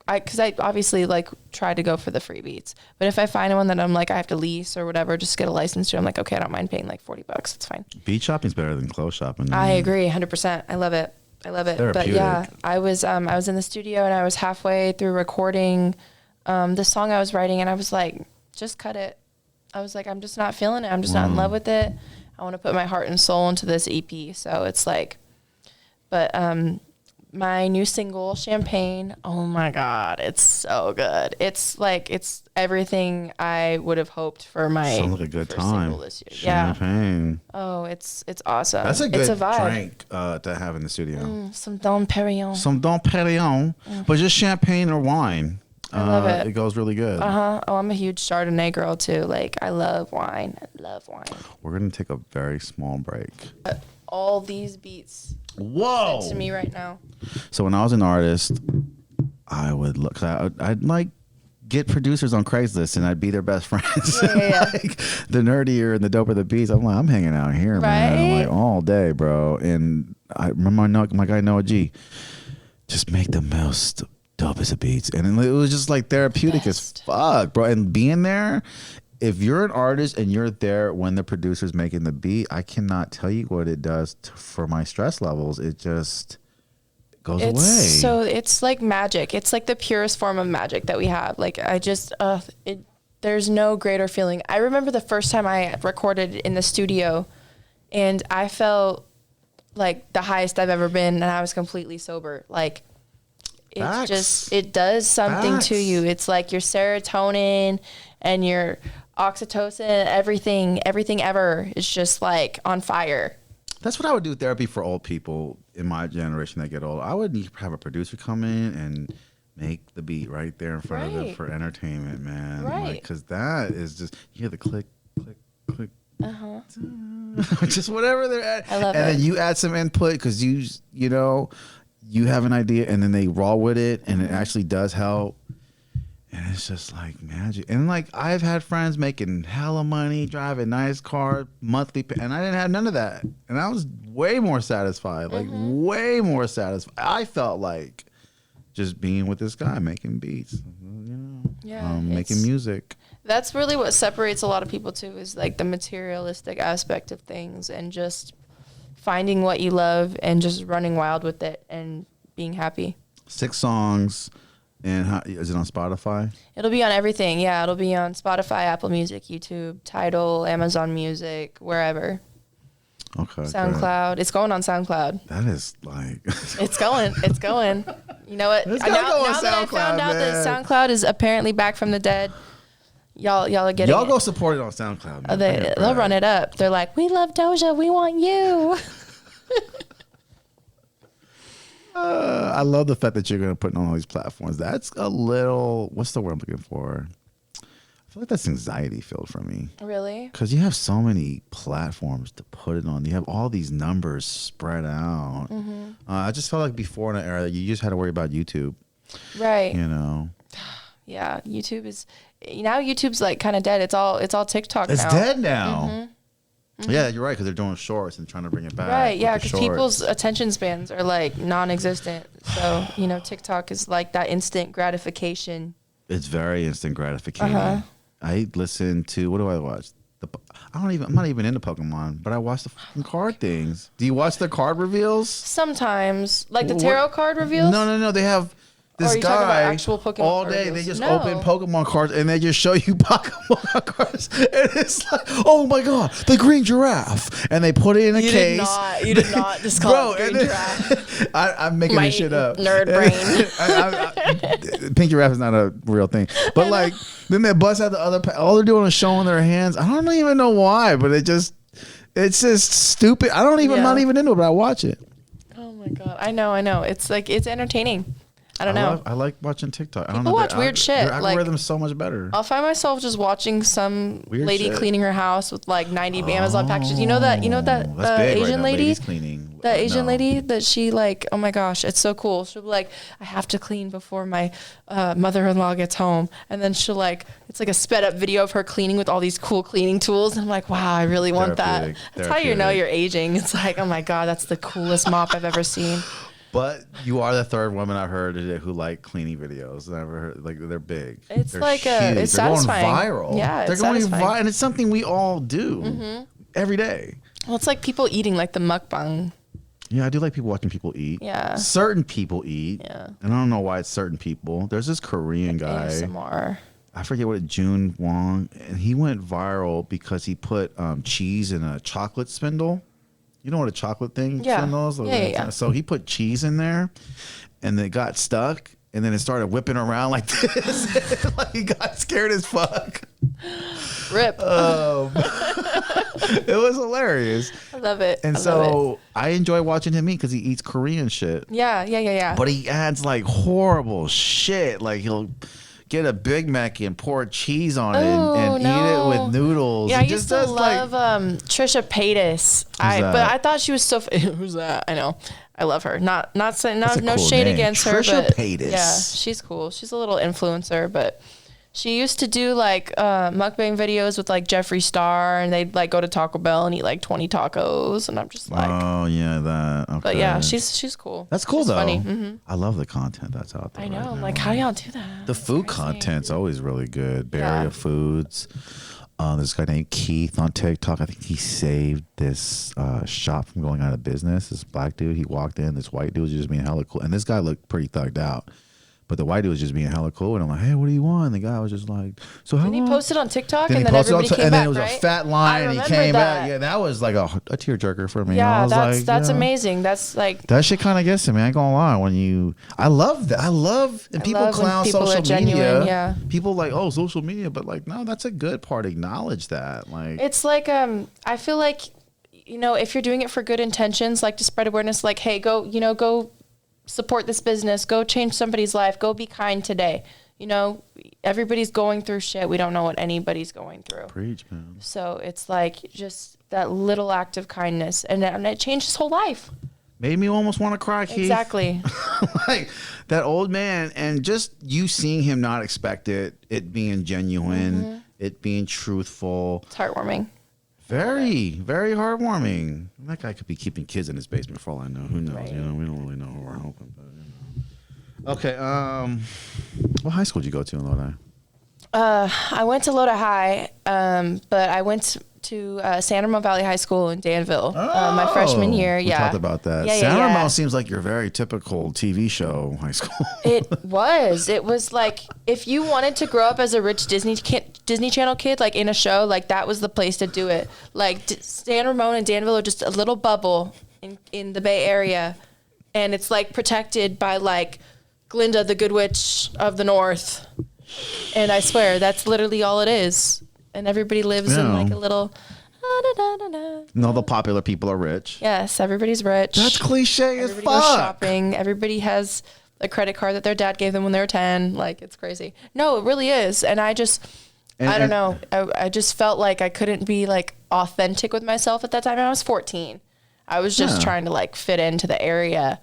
because I obviously try to go for the free beats, but if I find one that I'm I have to lease or whatever, just get a license to, I'm like, okay, I don't mind paying $40. It's fine. Beat shopping's better than clothes shopping. I agree 100%. I love it. But yeah, I was in the studio and I was halfway through recording the song I was writing, and I was like, just cut it. I was like, I'm just not feeling it. I'm just not in love with it. I want to put my heart and soul into this EP. So it's my new single, Champagne, oh my God, it's so good. It's everything I would have hoped for my Sounds like a good time this year. Champagne. Yeah. Oh, it's awesome. That's a good vibe. drink to have in the studio. Some Dom Perignon. But just champagne or wine. I love it. It goes really good. Oh, I'm a huge Chardonnay girl too. I love wine. We're going to take a very small break. All these beats Whoa! to me right now. So when I was an artist, I would look. I'd get producers on Craigslist, and I'd be their best friends. Yeah. The nerdier and the doper the beats, I'm hanging out here, man, all day, bro. And I remember my guy Noah G. Just make the most dopest of beats, and it was just therapeutic as fuck, bro. And being there. If you're an artist and you're there when the producer's making the beat, I cannot tell you what it does for my stress levels. It just goes away. So it's like magic. It's like the purest form of magic that we have. There's no greater feeling. I remember the first time I recorded in the studio, and I felt like the highest I've ever been, and I was completely sober. It does something to you. It's like your serotonin and your oxytocin, everything ever is just on fire. That's what I would do therapy for old people in my generation that get old. I would have a producer come in and make the beat right there in front of them for entertainment, man. Right. Because that is just, you hear the click, click, click. Just whatever they're at. I love it. And then you add some input because you have an idea, and then they raw with it, and it actually does help. And it's just magic. And I've had friends making hella money, driving nice car, monthly pay, and I didn't have none of that. And I was way more satisfied, way more satisfied. I felt like just being with this guy making beats, making music. That's really what separates a lot of people too, is the materialistic aspect of things, and just finding what you love and just running wild with it and being happy. 6 songs. And is it on Spotify? It'll be on everything. Yeah, it'll be on Spotify, Apple Music, YouTube, Tidal, Amazon Music, wherever. Okay. SoundCloud. It's going on SoundCloud. That is It's going. You know what? Now that I found out that SoundCloud is apparently back from the dead, y'all are getting Y'all go support it on SoundCloud. Man. They'll run it up. They're like, we love Doja. We want you. I love the fact that you're going to put it on all these platforms. That's a little, what's the word I'm looking for? I feel like that's anxiety filled for me. Really? Because you have so many platforms to put it on. You have all these numbers spread out. I just felt like before in an era, you just had to worry about YouTube. Right. Yeah, YouTube's kind of dead. It's all TikTok now. It's dead now. Yeah, you're right, because they're doing shorts and trying to bring it back. Right, yeah, because shorts. people's attention spans are like non-existent. So, TikTok is like that instant gratification. It's very instant gratification. I listen to, what do I watch? I'm not even into Pokemon, but I watch the fucking card things. Do you watch the card reveals? Sometimes, like the tarot card reveals. No. They have this guy actual Pokemon all day. Reveals? They just open Pokemon cards and they just show you Pokemon cards, and it's like, oh my god, the green giraffe, and they put it in a case. You did not just call it green giraffe. I'm making this shit up. Nerd brain. Pink giraffe is not a real thing, but like then they bust out the other. All they're doing is showing their hands. I don't even know why, but it's just stupid. I'm not even into it, but I watch it. Oh my god, I know. It's like it's entertaining. I don't know. I like watching TikTok. People I don't know, watch weird shit. Their algorithm's so much better. I'll find myself just watching some weird lady shit. Cleaning her house with like 90 Amazon packages. You know that Asian lady? That Asian lady that she like, oh my gosh, it's so cool. She'll be like, I have to clean before my mother-in-law gets home. And then she'll like, it's like a sped up video of her cleaning with all these cool cleaning tools. And I'm like, wow, I really want that. That's how you know you're aging. It's like, oh my God, that's the coolest mop I've ever seen. But you are the third woman I've heard today who like cleaning videos. I've never heard, like, they're big. It's they're like huge. It's they're satisfying. Going viral. Yeah, they're going viral, and it's something we all do every day. Well, it's like people eating, like the mukbang. Yeah, I do like people watching people eat. Yeah, certain people eat. Yeah, and I don't know why it's certain people. There's this Korean guy. ASMR. I forget what Jun Wong, and he went viral because he put cheese in a chocolate spindle. You know what a chocolate thing is? Yeah. So he put cheese in there, and it got stuck, and then it started whipping around like this. Like he got scared as fuck. Rip. It was hilarious. I love it. And so I enjoy watching him eat because he eats Korean shit. Yeah. But he adds like horrible shit. Like he'll get a Big Mac and pour cheese on it and eat it with noodles. Yeah, I used to love Trisha Paytas. But I thought she was so. Who's that? I know. I love her. Not saying no cool shade name. against her. Trisha But Paytas. Yeah, she's cool. She's a little influencer, but. She used to do like mukbang videos with like Jeffree Star, and they'd like go to Taco Bell and eat like 20 tacos, and I'm just like, oh yeah, that. Okay. But yeah, she's cool. That's cool though. Funny. Mm-hmm. I love the content that's out there. I know. Right I'm now. like, how do y'all do that? The food content's always really good. Barrier Foods. This guy named Keith on TikTok. I think he saved this shop from going out of business. This black dude. He walked in. This white dude was just being hella cool, and this guy looked pretty thugged out. But the white dude was just being hella cool, and I'm like, "Hey, what do you want?" And the guy was just like, "So how?" And he posted on TikTok, and then everybody came back, and then it was right? a fat line, and he came back. Yeah, that was like a tearjerker for me. Yeah, I was that's amazing. That's like that shit kind of gets to me. I ain't gonna lie. I love that. I love people clown social media. Yeah, people like social media, but like no, that's a good part. Acknowledge that. Like it's like I feel like if you're doing it for good intentions, like to spread awareness, like hey, go support this business, go change somebody's life, go be kind today. Everybody's going through shit. We don't know what anybody's going through. Preach, man. So it's like just that little act of kindness, and it changed his whole life. Made me almost want to cry, Keith. Exactly. Like that old man, and just you seeing him not expect it being genuine, it being truthful. It's heartwarming. Very, very heartwarming. That guy could be keeping kids in his basement for all I know. Who knows? Right. We don't really know who we're hoping. But, Okay. What high school did you go to in Lodi? I went to Lodi High, but I went to San Ramon Valley High School in Danville my freshman year. We talked about that. San Ramon seems like your very typical TV show high school. It was like if you wanted to grow up as a rich Disney Channel kid, like in a show, like that was the place to do it. Like San Ramon and Danville are just a little bubble in the Bay Area, and it's like protected by like Glinda, the Good Witch of the North. And I swear that's literally all it is. And everybody lives in like a little. And all the popular people are rich. Yes, everybody's rich. That's cliche as fuck. Everybody goes shopping. Everybody has a credit card that their dad gave them when they were 10. Like, it's crazy. No, it really is. And I just, I don't know. I just felt like I couldn't be like authentic with myself at that time. I was 14. I was just trying to like fit into the area.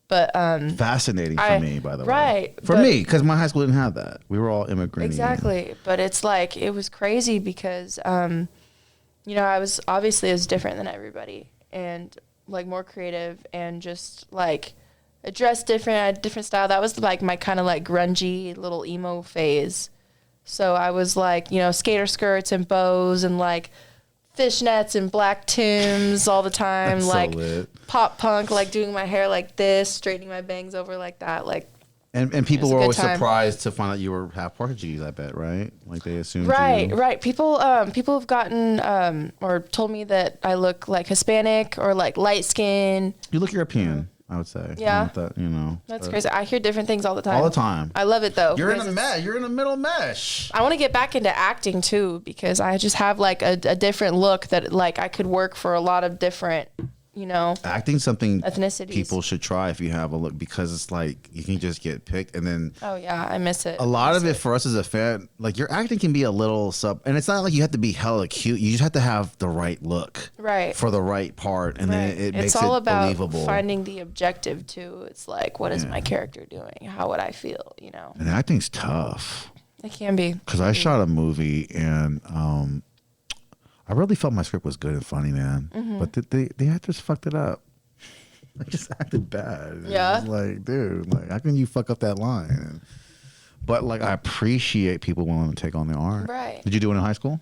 But fascinating for me, by the way. Right. For me, because my high school didn't have that. We were all immigrating. Exactly. But it's like, it was crazy because, you know, I was different than everybody, and like more creative, and just like I dressed different. I had a different style. That was like my kind of like grungy little emo phase. So I was like, you know, skater skirts and bows and like fishnets and black Tims all the time. That's like so lit. Pop punk, like doing my hair like this, straightening my bangs over like that. Like, and people were always surprised to find out you were half Portuguese, I bet, right? Like they assumed Right. People have gotten or told me that I look like Hispanic or like light skin. You look European, I would say. Yeah. That, you know. That's crazy. I hear different things all the time. All the time. I love it though. You're in a mesh. You're in a middle mesh. I want to get back into acting too, because I just have like a different look that like I could work for a lot of different, you know, acting something ethnicities. People should try if you have a look, because it's like you can just get picked and then. Oh yeah, I miss it. A lot of it for us as a fan, like your acting can be a little and it's not like you have to be hella cute. You just have to have the right look, right, for the right part, and then it makes it believable. It's all about finding the objective too. It's like, what is my character doing? How would I feel? You know. And acting's tough. It can be. Because I shot a movie and I really felt my script was good and funny, man. Mm-hmm. But the actors fucked it up. They just acted bad. Yeah. It was like, dude, like, how can you fuck up that line? But like, I appreciate people willing to take on the art. Right. Did you do it in high school?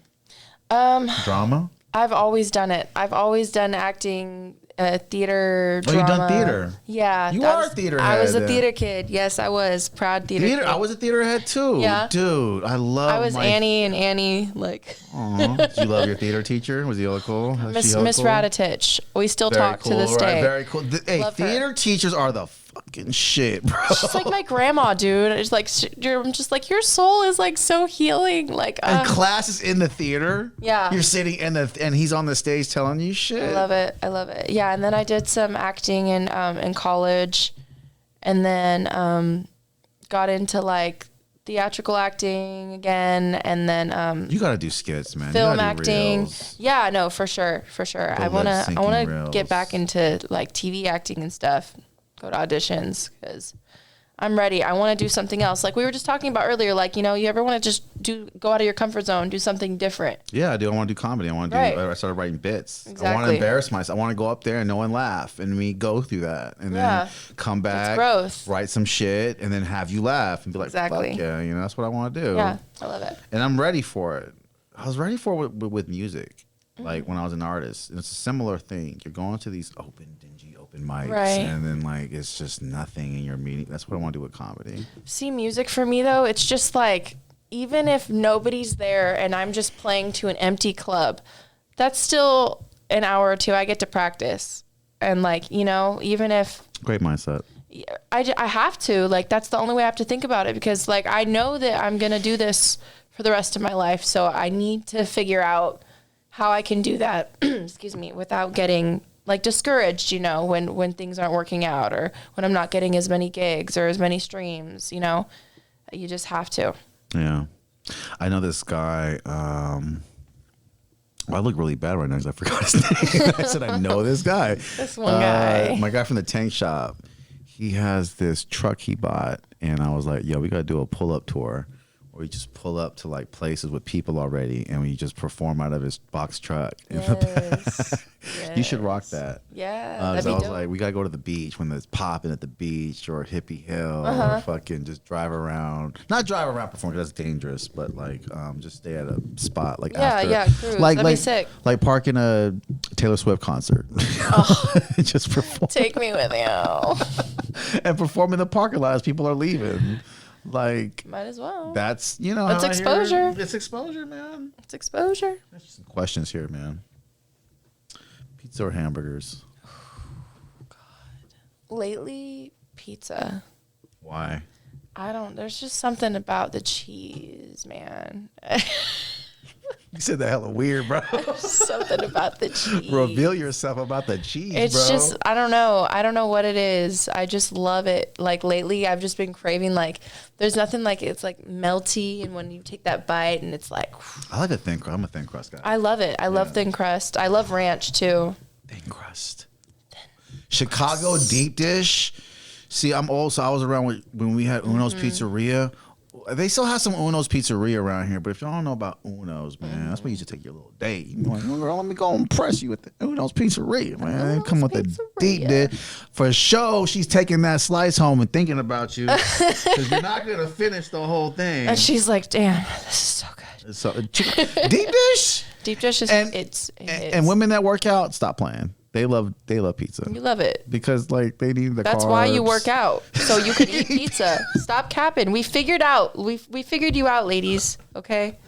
Drama? I've always done it. I've always done acting, theater, drama. Oh, you done theater? Yeah. You are a theater head. I was a theater kid. Yes, I was. Proud theater kid. I was a theater head too. Yeah. Dude, I was Annie and Annie. Like. Did you love your theater teacher? Was he all cool? Miss Raditich. We still talk to this day. Very cool. Hey, theater teachers are the fucking shit, bro. She's like my grandma, dude. It's like I'm just like, your soul is like so healing. Like, and class is in the theater. Yeah, you're sitting and he's on the stage telling you shit. I love it. Yeah, and then I did some acting in college, and then got into like theatrical acting again, and then you gotta do skits, man. Film acting. Reels. Yeah, no, for sure. I wanna get back into like TV acting and stuff. Go to auditions because I'm ready. I want to do something else. Like we were just talking about earlier, like, you know, you ever want to just go out of your comfort zone, do something different. Yeah, I do. I want to do comedy. I started writing bits. Exactly. I want to embarrass myself. I want to go up there and no one laugh and we go through that and then come back, write some shit and then have you laugh and be like, exactly. Fuck yeah, you know, that's what I want to do. Yeah, I love it. And I'm ready for it. I was ready for it with music. Like when I was an artist, and it's a similar thing. You're going to these dingy open mics, and then like it's just nothing in your meeting. That's what I want to do with comedy. See, music for me though, it's just like, even if nobody's there and I'm just playing to an empty club, that's still an hour or two I get to practice. And like, you know, even if great mindset. I have to, like, that's the only way I have to think about it, because like I know that I'm gonna do this for the rest of my life, so I need to figure out how I can do that, excuse me, without getting like discouraged, you know, when things aren't working out or when I'm not getting as many gigs or as many streams, you know, you just have to. Yeah. I know this guy, I look really bad right now because I forgot his name. I said, I know this guy. This one guy. My guy from the tank shop, he has this truck he bought and I was like, yo, we got to do a pull-up tour. Where you just pull up to like places with people already and we just perform out of his box truck in the back. You should rock that. Yeah. I was like, we got to go to the beach when there's popping at the beach or Hippie Hill or fucking just drive around. Not drive around performing, that's dangerous, but like just stay at a spot like after. Yeah, cruise. That'd be sick. Like park in a Taylor Swift concert. Just perform. Take me with you. And perform in the parking lot as people are leaving. Like, might as well. That's, you know, it's exposure. It's exposure, man. It's exposure. There's some questions here, man. Pizza or hamburgers? God. Lately, pizza. Why? There's just something about the cheese, man. You said that hella weird, bro. Something about the cheese. Reveal yourself about the cheese, it's just, I don't know what it is. I just love it. Like lately, I've just been craving, like, there's nothing like, it's like melty. And when you take that bite and it's like. I like a thin crust. I'm a thin crust guy. I love it. I love thin crust. I love ranch too. Thin crust. Chicago deep dish. See, I'm old, so I was around when we had Uno's Pizzeria. they still have some Uno's Pizzeria around here, but if y'all don't know about Uno's, man, that's where you should take your little date. You like, girl, let me go impress you with the Uno's Pizzeria, man. Come with a deep dish. For sure, she's taking that slice home and thinking about you because you're not gonna finish the whole thing. And she's like, damn, this is so good. So deep dish. Deep dish is and women that work out, stop playing. They love pizza. You love it because like they need the. That's carbs. why you work out, so you can eat pizza. Stop capping. We figured you out, ladies. Okay.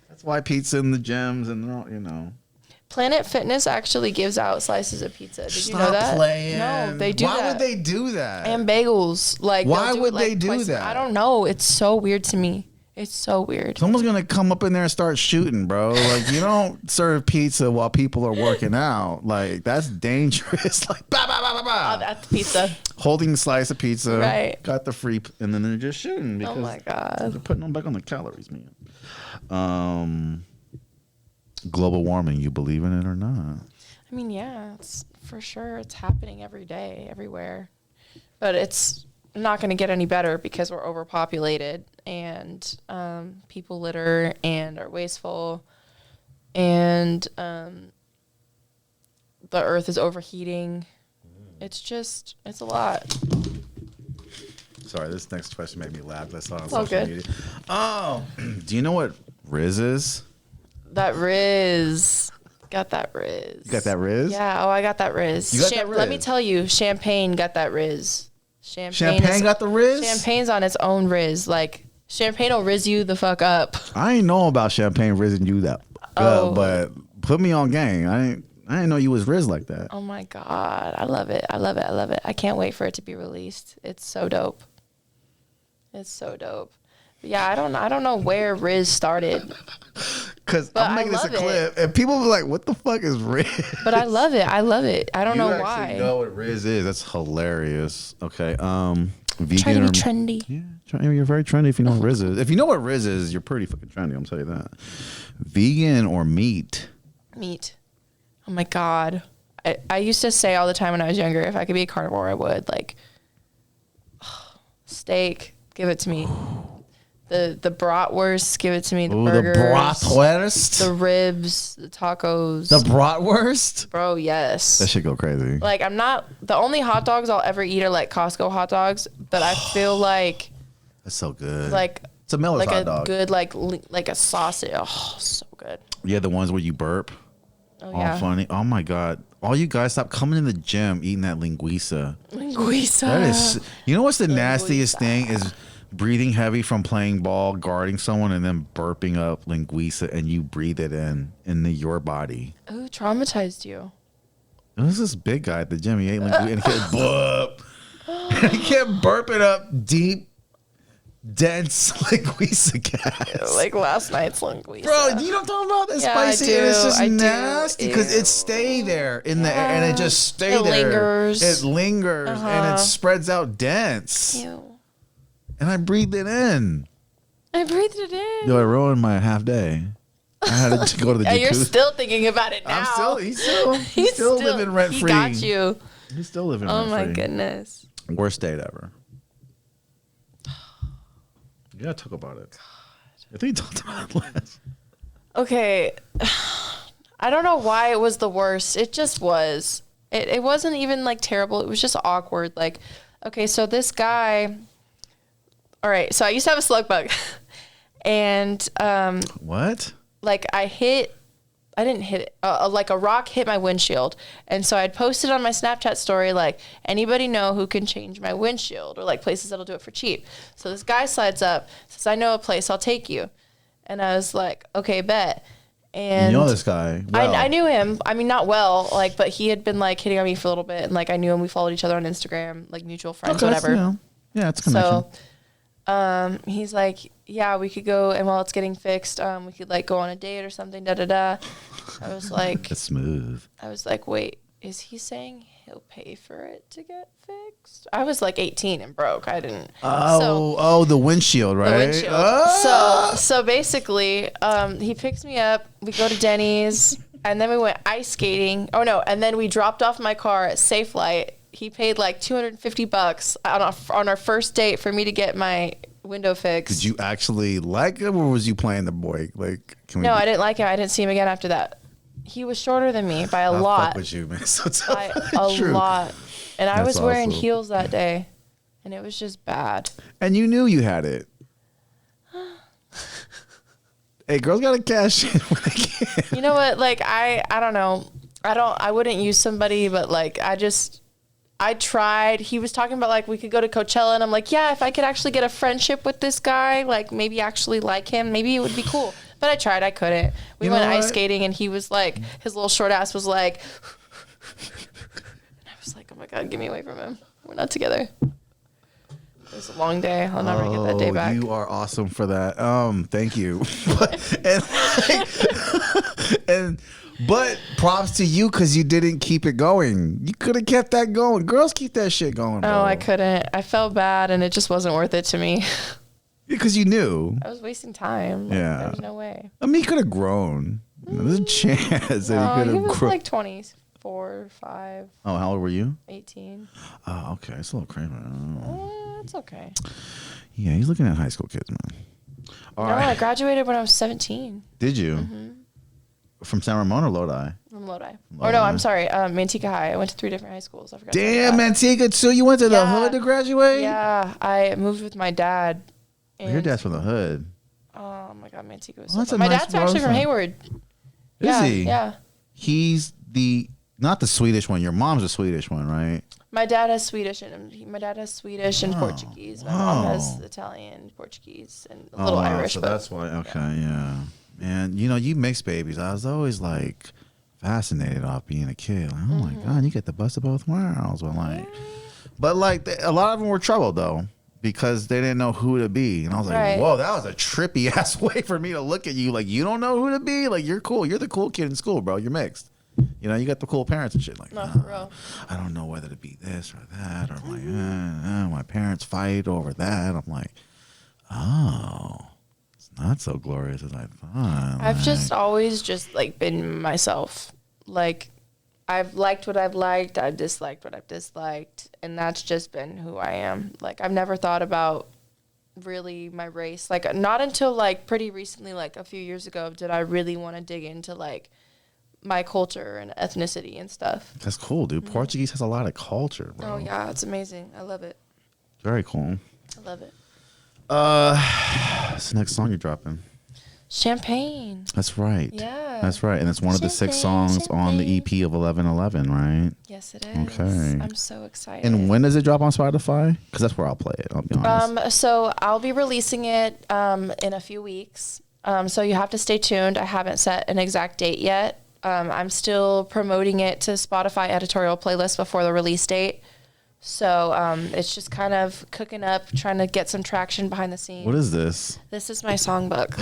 That's why pizza in the gyms and Planet Fitness actually gives out slices of pizza. Did you know Stop that? playing. No, they do. Why would they do that? And bagels. Like, why would they do that? I don't know. It's so weird to me. It's so weird. Someone's gonna come up in there and start shooting, bro. Like, you don't serve pizza while people are working out. Like, that's dangerous. Like, bah, bah, bah, bah, bah. That's the pizza. Holding a slice of pizza, right? Got the free, and then they're just shooting because oh my god, they're putting them back on the calories, man. Global warming, you believe in it or not? I mean, yeah, it's for sure. It's happening every day, everywhere, but it's not going to get any better because we're overpopulated and people litter and are wasteful and the earth is overheating. It's a lot. Sorry, this next question made me laugh. I saw it on social media. Oh, do you know what Riz is? That Riz. Got that Riz. You got that Riz? Yeah. Oh, I got that Riz. You got that Riz? Let me tell you, Champagne got that Riz. Champagne got the Riz? Champagne's on its own Riz. Like, Champagne will Riz you the fuck up. I ain't know about Champagne rizzing you that but put me on game. I didn't know you was Riz like that. Oh my god. I love it. I love it. I love it. I can't wait for it to be released. It's so dope. It's so dope. But yeah, I don't know where Riz started. Because I'm making this a clip, and people be like, what the fuck is Riz? But I love it. I love it. I don't know why. You know what Riz is. That's hilarious. Okay. Vegan try to be trendy. Yeah, you're very trendy if you know what Riz is. If you know what Riz is, you're pretty fucking trendy, I'll tell you that. Vegan or meat? Meat. Oh my god. I used to say all the time when I was younger, if I could be a carnivore, I would. Like, steak, give it to me. The bratwurst, give it to me. The burgers. The bratwurst? The ribs, the tacos. The bratwurst? Bro, yes. That shit go crazy. Like, I'm not... The only hot dogs I'll ever eat are, like, Costco hot dogs. But I feel like... That's so good. Like... It's a Miller's hot dog. Good, like a sausage. Oh, so good. Yeah, the ones where you burp. Oh, yeah. All funny. Oh, my God. All you guys, stop coming in the gym eating that linguiça. Linguiça. That is... You know what's the nastiest thing is... breathing heavy from playing ball, guarding someone, and then burping up linguiça, and you breathe it in your body. Who traumatized you? It was this big guy at the gym. He ate linguiça, and he kept burp. He kept burping up deep, dense linguiça gas. Like last night's linguiça. Bro, you know what I'm talking about? That spicy. And it's just nasty because it stay there in the air, and it just stay there. Lingers. It lingers, and it spreads out dense. Ew. And I breathed it in. I breathed it in. Yo, it ruined my half day. I had to go to the jacuzzi. You're still thinking about it now. He's still living rent free. He got you. He's still living rent free. Oh my goodness. Worst date ever. You gotta talk about it. God. I think you talked about it last. Okay. I don't know why it was the worst. It just was. It wasn't even like terrible. It was just awkward. Like, okay, so this guy... All right, so I used to have a slug bug, and what? Like I didn't hit it. Like a rock hit my windshield, and so I'd posted on my Snapchat story like, anybody know who can change my windshield, or like places that'll do it for cheap. So this guy slides up, says, "I know a place, I'll take you," and I was like, "Okay, bet." And you know this guy? Well. I knew him. I mean, not well, like, but he had been like hitting on me for a little bit, and like I knew him. We followed each other on Instagram, like mutual friends, whatever. Yeah, it's a connection. So. He's like, yeah, we could go, and while it's getting fixed, we could like go on a date or something, I was like, that's smooth. I was like, wait, is he saying he'll pay for it to get fixed? I was like 18 and broke. I didn't. The windshield, right? The windshield. Oh! So basically, he picks me up, we go to Denny's, and then we went ice skating. Oh no, and then we dropped off my car at Safe Light. He paid like $250 on our first date for me to get my window fixed. Did you actually like him, or was you playing the boy? Like, no, I didn't like him. I didn't see him again after that. He was shorter than me by a lot. Fuck with you, man. So by a lot. And I was wearing awesome. heels that day, and it was just bad. And you knew you had it. Hey, girls gotta cash in when they can. You know what? Like, I don't know. I wouldn't use somebody, but like, I tried. He was talking about like we could go to Coachella, and I'm like, yeah, if I could actually get a friendship with this guy, like maybe actually like him, maybe it would be cool. But I tried. I couldn't. We went ice skating, and he was like, his little short ass was like, and I was like, oh my God, get me away from him. We're not together. It was a long day. I'll never get that day back. You are awesome for that. Thank you. But props to you because you didn't keep it going. You could have kept that going. Girls keep that shit going, bro. Oh, I couldn't. I felt bad, and it just wasn't worth it to me. Because you knew. I was wasting time. Like, Yeah. There's no way. I mean, he could have grown. There's a chance that he could he have was grown. like 24, 5, Oh, how old were you? 18. Oh, okay. It's a little crazy. It's okay. Yeah, he's looking at high school kids, man. All No, right. I graduated when I was 17 Did you? Mm-hmm. From San Ramon or Lodi? from Lodi. Or no, I'm sorry, Manteca High. I went to 3 different high schools. I forgot. to Damn, tell you that. Manteca, too. You went to the Yeah. hood to graduate? Yeah, I moved with my dad. Your dad's from the hood. Oh my God, Manteca was Well, so that's a fun. My nice dad's actually from brother. Hayward. Is he? Yeah. He's not the Swedish one. Your mom's the Swedish one, right? My dad has Swedish in him. My dad has Swedish and Portuguese. My mom has Italian, Portuguese, and a little Irish. So but that's why. Okay, yeah. Man, you mixed babies. I was always like fascinated off being a kid. Like, oh my God, you get the best of both worlds. But a lot of them were troubled though, because they didn't know who to be. And I was like, Right. whoa, that was a trippy ass way for me to look at you. Like, you don't know who to be? Like, you're cool. You're the cool kid in school, bro. You're mixed. You got the cool parents and shit. Like, No, for real. I don't know whether to be this or that. Or I'm like, my parents fight over that. I'm like, oh, it's not so glorious as I thought. I've just always just like been myself. Like, I've liked what I've liked. I've disliked what I've disliked. And that's just been who I am. Like, I've never thought about really my race. Like, not until like pretty recently, like a few years ago, did I really want to dig into like my culture and ethnicity and stuff. That's cool, dude. Portuguese has a lot of culture, bro. Oh yeah, it's amazing. I love it. Very cool. I love it. What's the next song you're dropping? Champagne. That's right. Yeah. That's right. And it's one of the 6 songs on the EP of 1111, right? Yes, it is. Okay. I'm so excited. And when does it drop on Spotify? Because that's where I'll play it, I'll be honest. So I'll be releasing it in a few weeks. So you have to stay tuned. I haven't set an exact date yet. I'm still promoting it to Spotify editorial playlist before the release date. So it's just kind of cooking up, trying to get some traction behind the scenes. What is this? This is my songbook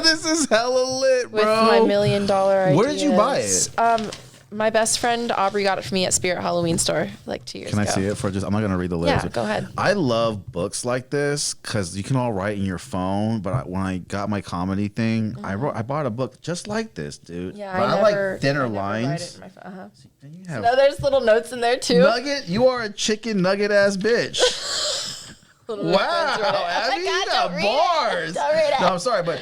This is hella lit, bro. with my $1 million ideas. Where did you buy it? My best friend Aubrey got it for me at Spirit Halloween store like 2 years Can ago. I see it for just? I'm not gonna read the lyrics. Yeah, go ahead. I love books like this because you can all write in your phone. But when I got my comedy thing, I bought a book just like this, dude. Yeah, but I like thinner I never write lines. it in my phone. Uh-huh. And you have No, there's little notes in there too. nugget. You are a chicken nugget ass bitch. Little Wow, notes in it. Abby, Oh my you God, got don't read bars. it. Don't read it. No, I'm sorry, but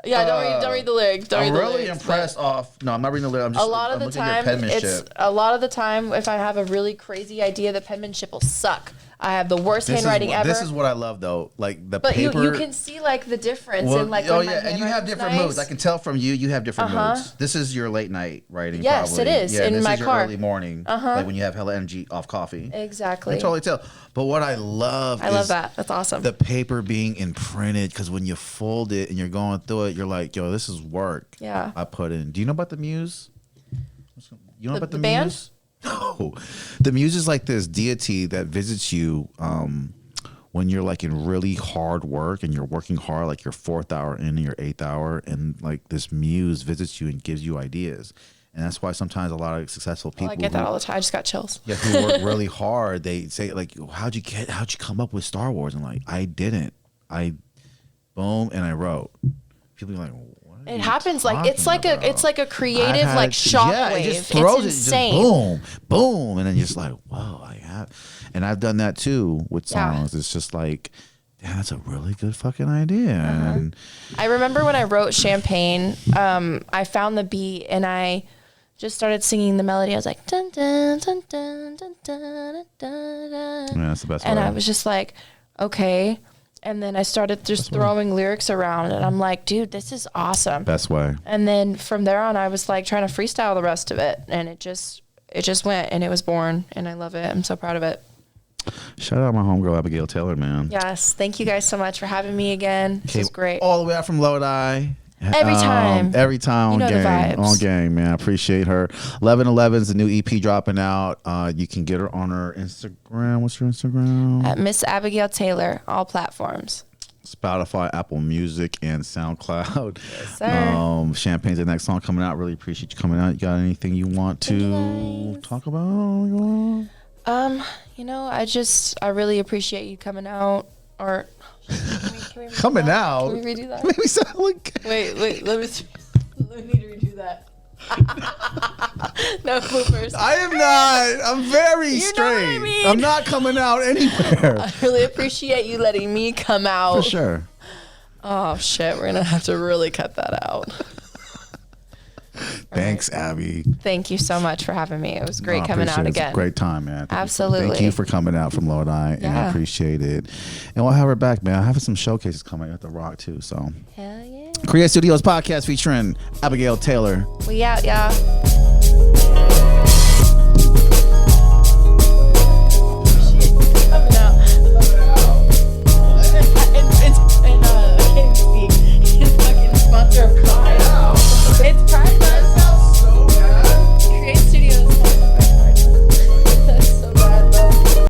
Yeah, don't read the lyrics. Don't I'm read the really lyrics, impressed off. No, I'm not reading the lyrics. I'm just A lot of I'm the looking at time, your penmanship. a lot of the time, if I have a really crazy idea, the penmanship will suck. I have the worst handwriting ever. This is what I love though, like the but paper. you can see like the difference in like oh when my yeah, and you have handwriting's different nice. moods. I can tell from you. You have different moods. This is your late night writing. Yes, probably. it is, Yeah, in this my is your car. early morning, like when you have hella energy off coffee. Exactly. I can totally tell. But what I love, I love that. That's awesome. The paper being imprinted, because when you fold it and you're going through it, you're like, yo, this is work. Yeah. I put in. Do you know about the Muse? You know about the band? Muse? No, the Muse is like this deity that visits you when you're like in really hard work and you're working hard, like your 4th hour in your 8th hour, and like this Muse visits you and gives you ideas. And that's why sometimes a lot of successful people I get that all the time. I just got chills. yeah, who work really hard, they say like, how'd you come up with Star Wars? And like, I didn't. Boom, and I wrote. People are like, what are It you happens like it's like talking it's like a about? creative like shockwave. It just throws It's it, just insane. boom, boom, and then you're just like, whoa, I have. And I've done that too with Yeah. songs. It's just like, Yeah, that's a really good fucking idea. And I remember when I wrote Champagne, I found the beat and I just started singing the melody. I was like, dun, dun, dun, dun, dun, dun, dun, dun. yeah, that's the best And way. I was just like, okay. And then I started just throwing lyrics around and I'm like, dude, this is awesome. Best way. And then from there on, I was like trying to freestyle the rest of it. And it just went and it was born and I love it. I'm so proud of it. Shout out my homegirl, Abigail Taylor, man. Yes. Thank you guys so much for having me again. This is great. All the way out from Lodi. Every time. Every time on You know the game. vibes. On game, man. I appreciate her. 1111 is the new EP dropping out. You can get her on her Instagram. What's her Instagram? At Miss Abigail Taylor, all platforms. Spotify, Apple Music, and SoundCloud. Yes, sir. Champagne's the next song coming out. Really appreciate you coming out. You got anything you want to talk about? I really appreciate you coming out. Or can we Coming out? Can we redo that? Maybe sound like Wait, let me need to redo that. No bloopers. I am not. I'm very You know straight. what I mean. I'm not coming out anywhere. I really appreciate you letting me come out. For sure. Oh shit, we're gonna have to really cut that out. Thanks, Abby. Thank you so much for having me. It was great I coming out appreciate it. It's again. a great time, man. Absolutely. Thank you for coming out from Lodi, and I Yeah. appreciate it. And we'll have her back, man. I have some showcases coming at the Rock too. So, Hell yeah. Create Studios podcast featuring Abigail Taylor. We out, y'all.